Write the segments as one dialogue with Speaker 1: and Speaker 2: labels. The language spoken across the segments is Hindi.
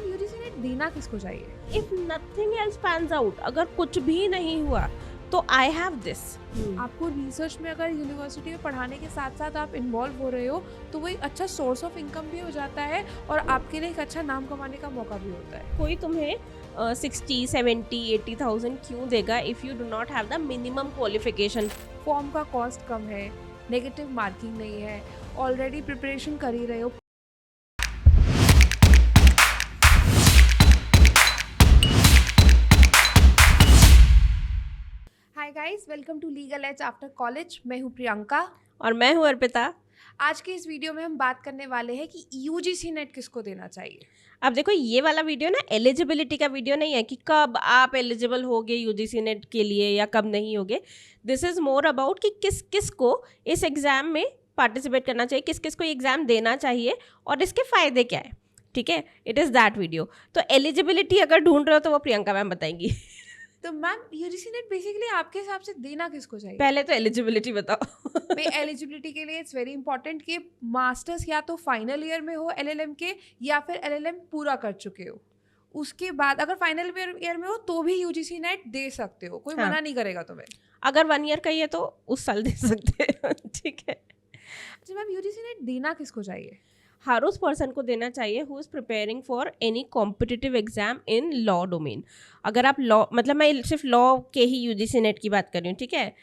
Speaker 1: मैम यूजीसी नेट देना किसको चाहिए?
Speaker 2: If nothing else pans out, अगर कुछ भी नहीं हुआ तो आई हैव दिस।
Speaker 1: आपको रिसर्च में अगर यूनिवर्सिटी में पढ़ाने के साथ साथ आप इन्वॉल्व हो रहे हो तो वो एक अच्छा सोर्स ऑफ इनकम भी हो जाता है और आपके लिए एक अच्छा नाम कमाने का मौका भी होता है।
Speaker 2: कोई तुम्हें 60, 70, 80,000 क्यों देगा if you do not have the minimum qualification?
Speaker 1: Form का कॉस्ट कम है, नेगेटिव मार्किंग नहीं है, ऑलरेडी प्रिपरेशन कर ही रहे हो। Hi guys, welcome to legal age after college. मैं हूँ प्रियंका
Speaker 2: और मैं हूँ अर्पिता।
Speaker 1: आज के इस वीडियो में हम बात करने वाले हैं कि यूजीसी नेट किसको देना चाहिए।
Speaker 2: अब देखो, ये वाला वीडियो ना एलिजिबिलिटी का वीडियो नहीं है कि कब आप एलिजिबल होगे यूजीसी नेट के लिए या कब नहीं होगे। दिस इज मोर अबाउट कि किस किस को इस एग्जाम में पार्टिसिपेट करना चाहिए, किस किस को ये एग्जाम देना चाहिए और इसके फायदे क्या है। ठीक है, इट इज़ दैट वीडियो। तो एलिजिबिलिटी अगर ढूंढ रहे हो तो वो प्रियंका मैम बताएंगी।
Speaker 1: तो मैम यूजीसी नेट बेसिकली आपके हिसाब से देना किसको चाहिए?
Speaker 2: पहले तो एलिजिबिलिटी बताओ।
Speaker 1: भाई एलिजिबिलिटी के लिए इट्स वेरी इंपॉर्टेंट कि मास्टर्स या तो फाइनल ईयर में हो एलएलएम के या फिर एलएलएम पूरा कर चुके हो। उसके बाद अगर फाइनल ईयर में हो तो भी यूजीसी नेट दे सकते हो, कोई मना नहीं करेगा तुम्हें।
Speaker 2: अगर 1 ईयर का ही है तो उस साल दे सकते हैं। ठीक है।
Speaker 1: जी मैम, यूजीसी नेट देना किसको चाहिए?
Speaker 2: हर उस पर्सन को देना चाहिए who is preparing for any competitive exam in law domain. अगर आप लॉ, मतलब मैं सिर्फ लॉ के ही यूजीसी नेट की बात कर रही हूँ, ठीक है।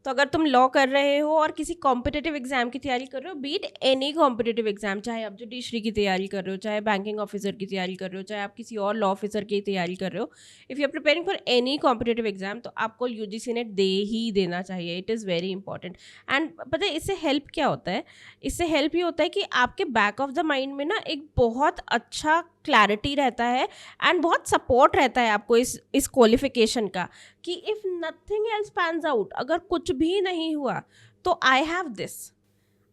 Speaker 2: तो अगर तुम लॉ कर रहे हो और किसी कॉम्पिटिटिव एग्जाम की तैयारी कर रहे हो, बीट एनी कॉम्पिटिटिव एग्जाम, चाहे आप जुडिशरी की तैयारी कर रहे हो, चाहे बैंकिंग ऑफिसर की तैयारी कर रहे हो, चाहे आप किसी और लॉ ऑफिसर की तैयारी कर रहे हो, if you are preparing for any competitive exam तो आपको यूजीसी नेट दे ही देना चाहिए। It is very important. And पता है इससे हेल्प क्या होता है? इससे हेल्प ये होता है कि आपके बैक ऑफ द माइंड में ना एक बहुत अच्छा क्लैरिटी रहता है एंड बहुत सपोर्ट रहता है आपको इस क्वालिफिकेशन का कि if nothing else pans out, अगर कुछ भी नहीं हुआ तो I have this.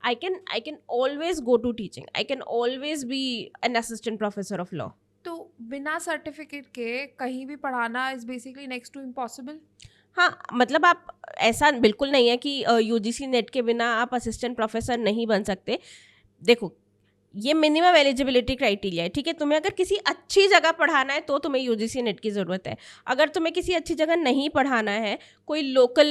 Speaker 2: I can always go to teaching, I can always be an assistant professor of law.
Speaker 1: तो बिना सर्टिफिकेट के कहीं भी पढ़ाना is basically next to impossible.
Speaker 2: हाँ, मतलब आप, ऐसा बिल्कुल नहीं है कि यूजीसी नेट के बिना आप असिस्टेंट प्रोफेसर नहीं बन सकते। देखो, ये मिनिमम एलिजिबिलिटी क्राइटेरिया है, ठीक है। तुम्हें अगर किसी अच्छी जगह पढ़ाना है तो तुम्हें यूजीसी नेट की ज़रूरत है। अगर तुम्हें किसी अच्छी जगह नहीं पढ़ाना है, कोई लोकल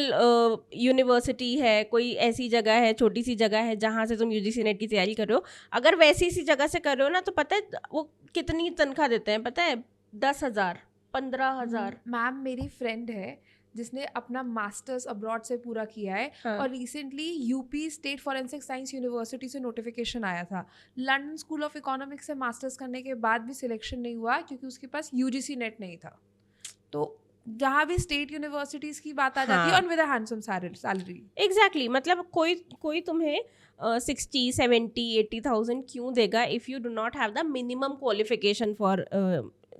Speaker 2: यूनिवर्सिटी है, कोई ऐसी जगह है, छोटी सी जगह है जहाँ से तुम यूजीसी नेट की तैयारी कर रहे हो, अगर वैसी सी जगह से कर रहे हो ना, तो पता है वो कितनी तनख्वाह देते हैं? पता है 10,000, 15,000।
Speaker 1: मैम मेरी फ्रेंड है जिसने अपना मास्टर्स अब्रॉड से पूरा किया है।
Speaker 2: हाँ।
Speaker 1: और recently UP state forensic science university से नोटिफिकेशन आया था। लंदन स्कूल ऑफ इकोनॉमिक्स से मास्टर्स करने के बाद भी सिलेक्शन नहीं हुआ क्योंकि उसके पास यूजीसी नेट नहीं था। तो जहाँ भी स्टेट यूनिवर्सिटीज़ की बात आ जाती है, और with a handsome salary.
Speaker 2: Exactly, मतलब कोई तुम्हें 60, 70, 80,000 क्यों देगा if you do not have the minimum qualification for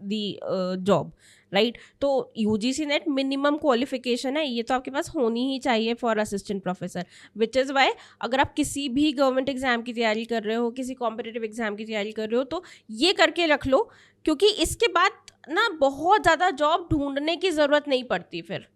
Speaker 2: the job, right. तो यूजीसी नेट मिनिमम क्वालिफिकेशन है, ये तो आपके पास होनी ही चाहिए for assistant professor. Which is why अगर आप किसी भी गवर्नमेंट एग्जाम की तैयारी कर रहे हो, किसी कॉम्पिटिटिव एग्जाम की तैयारी कर रहे हो, तो ये करके रख लो, क्योंकि इसके बाद ना बहुत ज़्यादा जॉब ढूंढने की ज़रूरत नहीं पड़ती फिर,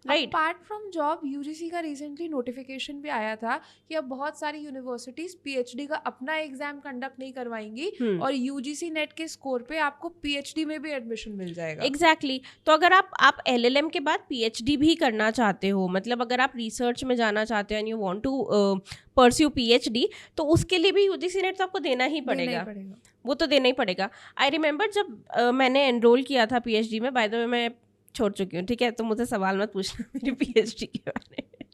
Speaker 2: right.
Speaker 1: Apart from job, UGC का रिसेंटली नोटिफिकेशन भी आया था कि अब बहुत सारी यूनिवर्सिटीज पीएचडी का अपना एग्जाम कंडक्ट नहीं करवाएंगी और यूजीसी नेट के स्कोर पे आपको पीएचडी में भी एडमिशन मिल जाएगा।
Speaker 2: एग्जैक्टली। तो अगर आप एलएलएम के बाद पीएचडी भी करना चाहते हो, मतलब अगर आप रिसर्च में जाना चाहते हो and you want to pursue PhD, तो उसके लिए भी यूजीसी नेट तो आपको देना ही पड़ेगा। वो तो देना ही पड़ेगा। आई रिमेंबर जब मैंने एनरोल किया था पीएचडी में, बाय द वे मैं छोड़ चुकी हूँ, ठीक है, तो मुझे सवाल मत पूछना मेरी पीएचडी के बारे में।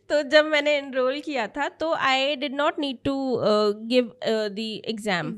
Speaker 2: तो जब मैंने एनरोल किया था तो I did not need to give the exam.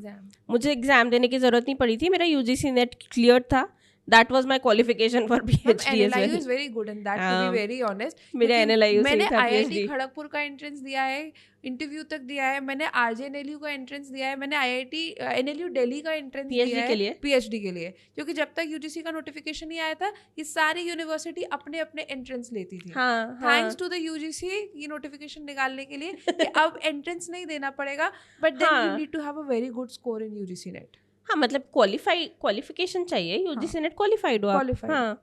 Speaker 2: मुझे एग्ज़ाम देने की ज़रूरत नहीं पड़ी थी, मेरा यूजीसी नेट क्लियर था। That was my qualification for PhD as well.
Speaker 1: NLIU is very good in that, to be very honest.
Speaker 2: मेरा NLIU
Speaker 1: मैंने
Speaker 2: से था
Speaker 1: IIT
Speaker 2: PhD।
Speaker 1: खड़गपुर का एंट्रेंस दिया है, इंटरव्यू तक दिया है। मैंने RJNLU का एंट्रेंस दिया है, मैंने IIT NLU दिल्ली का एंट्रेंस दिया है PhD के लिए, क्योंकि जब तक यूजीसी का नोटिफिकेशन नहीं आया था, ये सारी यूनिवर्सिटी अपने अपने एंट्रेंस लेती थी। थैंक्स टू द यूजीसी ये नोटिफिकेशन निकालने के लिए कि अब एंट्रेंस नहीं देना पड़ेगा, but then you need to have a very good score in UGC NET.
Speaker 2: हाँ, मतलब क्वालिफिकेशन चाहिए, यूजीसी नेट क्वालिफाइड हो आप। हाँ,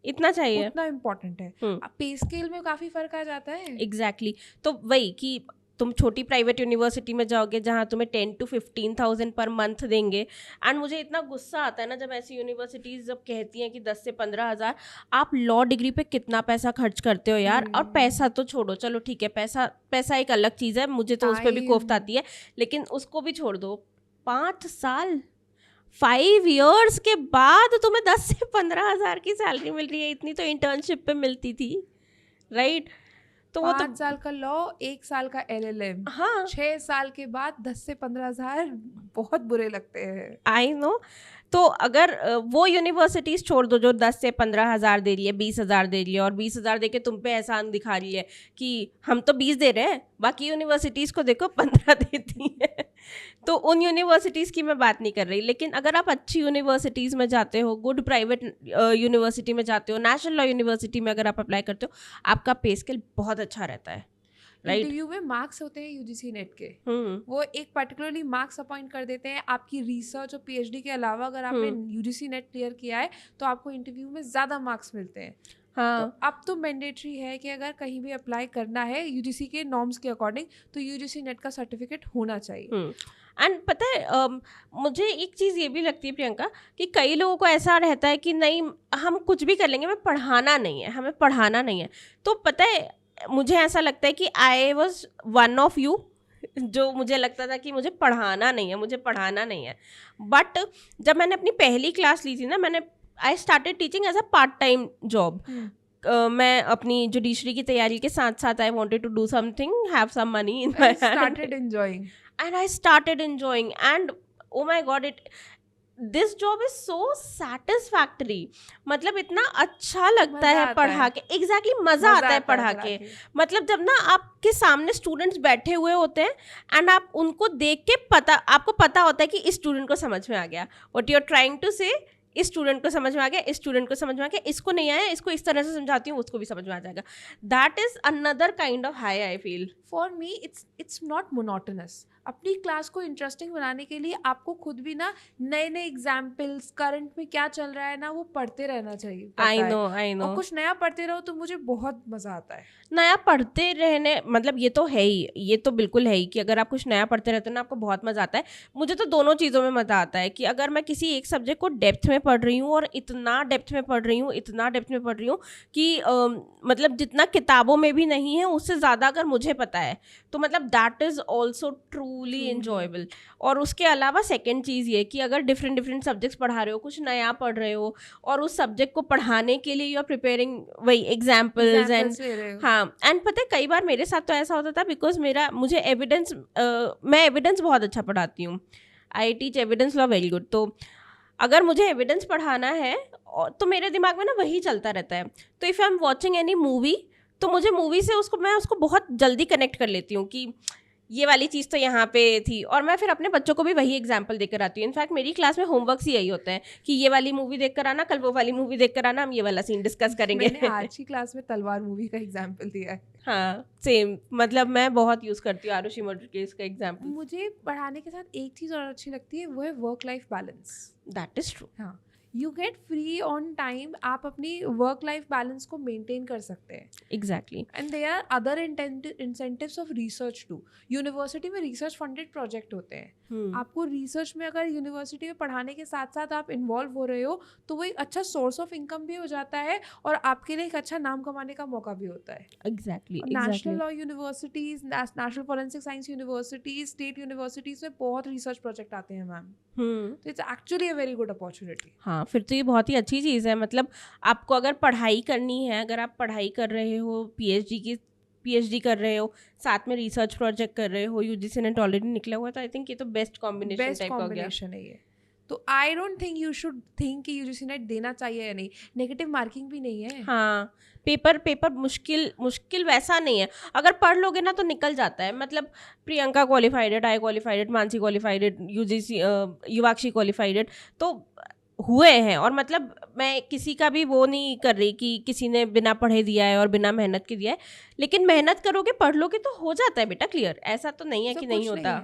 Speaker 2: इतना चाहिए,
Speaker 1: उतना इम्पोर्टेंट है। पे स्केल में काफी फर्क आ जाता है।
Speaker 2: एग्जैक्टली। तो वही कि तुम छोटी प्राइवेट यूनिवर्सिटी में जाओगे जहाँ तुम्हें 10 to 15,000 पर मंथ देंगे। एंड मुझे इतना गुस्सा आता है ना जब ऐसी यूनिवर्सिटीज़ जब कहती हैं कि 10 से 15,000। आप लॉ डिग्री पे कितना पैसा खर्च करते हो यार। और पैसा तो छोड़ो, चलो ठीक है, पैसा एक अलग चीज़ है, मुझे तो उस पर भी कोफ्त आती है, लेकिन उसको भी छोड़ दो। 5 साल 5 years के बाद तुम्हें 10 से 15,000 की सैलरी मिल रही है। इतनी तो इंटर्नशिप पे मिलती थी, राइट?
Speaker 1: तो 5 साल का लॉ, 1 साल का LLM,
Speaker 2: हाँ
Speaker 1: 6 साल के बाद 10 से 15,000 बहुत बुरे लगते हैं।
Speaker 2: I know. तो अगर वो यूनिवर्सिटीज़ छोड़ दो जो 10 से 15,000 दे रही है, 20,000 दे रही है, और 20,000 दे के तुम पे एहसान दिखा रही है कि हम तो 20 दे रहे हैं, बाकी यूनिवर्सिटीज़ को देखो 15 देती है। तो उन यूनिवर्सिटीज़ की मैं बात नहीं कर रही। लेकिन अगर आप अच्छी यूनिवर्सिटीज़ में जाते हो, गुड प्राइवेट यूनिवर्सिटी में जाते हो, नेशनल लॉ यूनिवर्सिटी में अगर आप अप्लाई करते हो, आपका पे स्केल बहुत अच्छा रहता है, राइट?
Speaker 1: इंटरव्यू में मार्क्स होते हैं UGC नेट के, वो एक पर्टिकुलरली मार्क्स अपॉइंट कर देते हैं आपकी रिसर्च और PhD के अलावा। अगर आपने UGC नेट क्लियर किया है तो आपको इंटरव्यू में ज़्यादा मार्क्स मिलते हैं। हाँ। तो अब तो मैंडेटरी है कि अगर कहीं भी अप्लाई करना है UGC के नॉर्म्स के अकॉर्डिंग तो UGC नेट का सर्टिफिकेट होना चाहिए।
Speaker 2: एंड पता है मुझे एक चीज़ ये भी लगती है प्रियंका कि कई लोगों को ऐसा रहता है कि नहीं हम कुछ भी कर लेंगे, हमें पढ़ाना नहीं है। तो पता है मुझे ऐसा लगता है कि I was one of you जो मुझे लगता था कि मुझे पढ़ाना नहीं है। बट जब मैंने अपनी पहली क्लास ली थी ना, I started teaching as a part time job. मैं अपनी जुडिशरी की तैयारी के साथ साथ I wanted to do something, have some money in my hand, and I started enjoying, and oh my god, this job is so satisfactory। मतलब इतना अच्छा लगता है पढ़ा के, exactly मज़ा आता है पढ़ा के। मतलब जब ना आपके सामने स्टूडेंट्स बैठे हुए होते हैं एंड आप उनको देख के आपको पता होता है कि इस स्टूडेंट को समझ में आ गया what you're trying to say, इस स्टूडेंट को समझ में आ गया, इस स्टूडेंट को समझ में आ गया, इसको नहीं आया, इसको इस तरह से समझाती हूँ, उसको भी समझ में आ जाएगा। That is another kind of high I feel.
Speaker 1: For me it's not monotonous. अपनी क्लास को इंटरेस्टिंग बनाने के लिए आपको खुद भी ना नए नए एग्जाम्पल्स, करंट में क्या चल रहा है ना, वो पढ़ते रहना चाहिए।
Speaker 2: आई नो
Speaker 1: और कुछ नया पढ़ते रहो तो मुझे बहुत मजा आता है।
Speaker 2: नया पढ़ते रहने मतलब ये तो है ही, ये तो बिल्कुल है ही कि अगर आप कुछ नया पढ़ते रहते हो ना आपको बहुत मजा आता है। मुझे तो दोनों चीज़ों में मजा आता है कि अगर मैं किसी एक सब्जेक्ट को डेप्थ में पढ़ रही हूँ और इतना डेप्थ में पढ़ रही हूँ कि मतलब जितना किताबों में भी नहीं है उससे ज़्यादा अगर मुझे पता है तो मतलब that is also truly enjoyable. और उसके अलावा सेकेंड चीज़ ये कि अगर डिफरेंट सब्जेक्ट्स पढ़ा रहे हो, कुछ नया पढ़ रहे हो और उस सब्जेक्ट को पढ़ाने के लिए यू आर प्रिपेयरिंग वही एग्जाम्पल्स एंड हाँ। एंड पता है कई बार मेरे साथ तो ऐसा होता था बिकॉज मुझे एविडेंस मैं एविडेंस बहुत अच्छा पढ़ाती हूँ। I teach evidence law very good. तो अगर मुझे एविडेंस पढ़ाना है तो मेरे दिमाग में ना वही चलता रहता है। तो if I am watching any movie तो मुझे मूवी से मैं उसको बहुत जल्दी कनेक्ट कर लेती हूँ कि ये वाली चीज़ तो यहाँ पे थी, और मैं फिर अपने बच्चों को भी वही एग्जाम्पल देकर आती हूँ। इनफैक्ट मेरी क्लास में होमवर्क्स ही यही होते हैं कि ये वाली मूवी देख कर आना, कल वो वाली मूवी देख कर आना, हम ये वाला सीन डिस्कस करेंगे।
Speaker 1: मैंने आज की क्लास में तलवार मूवी का एग्जाम्पल दिया है।
Speaker 2: हाँ सेम, मतलब मैं बहुत यूज़ करती हूँ आरुषि मर्डर केस का एग्जाम्पल।
Speaker 1: मुझे पढ़ाने के साथ एक चीज़ और अच्छी लगती है, वो है work life balance.
Speaker 2: That is true.
Speaker 1: हाँ, you get free on time, आप अपनी वर्क लाइफ बैलेंस को मेंटेन कर सकते हैं।
Speaker 2: Exactly.
Speaker 1: And there are other incentives of research too. University में रिसर्च फंडेड प्रोजेक्ट होते हैं। आपको रिसर्च में अगर यूनिवर्सिटी में पढ़ाने के साथ साथ आप इन्वॉल्व हो रहे हो तो वो एक अच्छा सोर्स ऑफ इनकम भी हो जाता है और आपके लिए एक अच्छा नाम कमाने का मौका भी होता है।
Speaker 2: Exactly.
Speaker 1: National law universities, national forensic science universities, state universities में बहुत रिसर्च प्रोजेक्ट आते हैं मैम। तो it's actually a very good opportunity.
Speaker 2: हाँ, फिर तो ये बहुत ही अच्छी चीज़ है। मतलब आपको अगर पढ़ाई करनी है, अगर आप पढ़ाई कर रहे हो, पीएचडी कर रहे हो, साथ में रिसर्च प्रोजेक्ट कर रहे हो, यूजीसी नेट ऑलरेडी निकला हुआ है, तो आई थिंक ये तो बेस्ट कॉम्बिनेशन टाइप का हो गया
Speaker 1: है ये। तो I don't think you should think कि यूजीसी नेट देना चाहिए या नहीं। नेगेटिव मार्किंग भी नहीं है।
Speaker 2: हाँ, पेपर मुश्किल वैसा नहीं है। अगर पढ़ लोगे ना तो निकल जाता है। मतलब Priyanka qualified, I qualified, Mansi qualified, UGC Yuvakshi qualified, तो हुए हैं। और मतलब मैं किसी का भी वो नहीं कर रही कि किसी ने बिना पढ़े दिया है और बिना मेहनत के दिया है, लेकिन मेहनत करोगे पढ़ लोगे तो हो जाता है बेटा क्लियर। ऐसा तो नहीं है कि नहीं होता।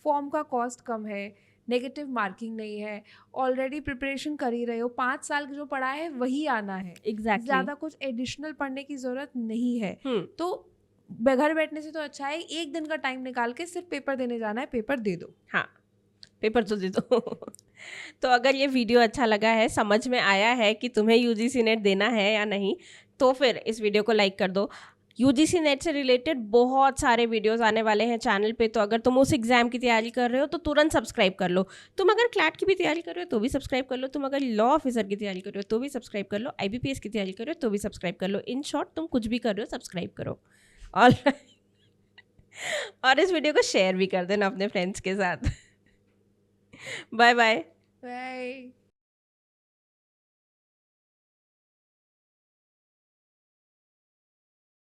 Speaker 1: फॉर्म का कॉस्ट कम है, नेगेटिव मार्किंग नहीं है, ऑलरेडी प्रिपरेशन कर ही रहे हो, 5 साल जो पढ़ा है वही आना है।
Speaker 2: एग्जैक्टली।
Speaker 1: ज़्यादा कुछ एडिशनल पढ़ने की ज़रूरत नहीं है। तो घर बैठने से तो अच्छा है 1 दिन का टाइम निकाल के सिर्फ पेपर देने जाना है, पेपर दे दो।
Speaker 2: हाँ, पेपर तो दे दो। तो अगर ये वीडियो अच्छा लगा है, समझ में आया है कि तुम्हें यूजीसी नेट देना है या नहीं, तो फिर इस वीडियो को लाइक कर दो। यूजीसी नेट से रिलेटेड बहुत सारे वीडियोस आने वाले हैं चैनल पे, तो अगर तुम उस एग्जाम की तैयारी कर रहे हो तो तुरंत सब्सक्राइब कर लो। तुम अगर क्लैट की भी तैयारी कर रहे हो तो भी सब्सक्राइब कर लो, तुम अगर लॉ ऑफिसर की तैयारी कर रहे हो तो भी सब्सक्राइब कर लो, IBPS की तैयारी कर रहे हो तो भी सब्सक्राइब कर लो। इन शॉर्ट, तुम कुछ भी कर रहे हो सब्सक्राइब करो। और इस वीडियो को शेयर भी कर देना अपने फ्रेंड्स के साथ। Bye bye.
Speaker 1: बाय।